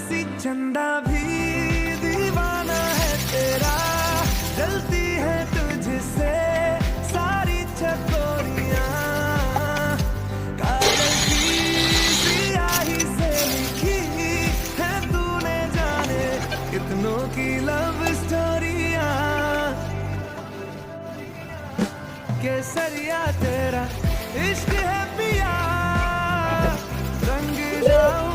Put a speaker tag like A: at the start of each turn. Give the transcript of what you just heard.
A: चंदा भी दीवाना है तेरा, जलती है तुझसे सारी चकोरियां, कागज की स्याही से लिखी है तूने जाने कितनों की लव स्टोरियां। केसरिया तेरा इश्क है पिया, रंग जाऊं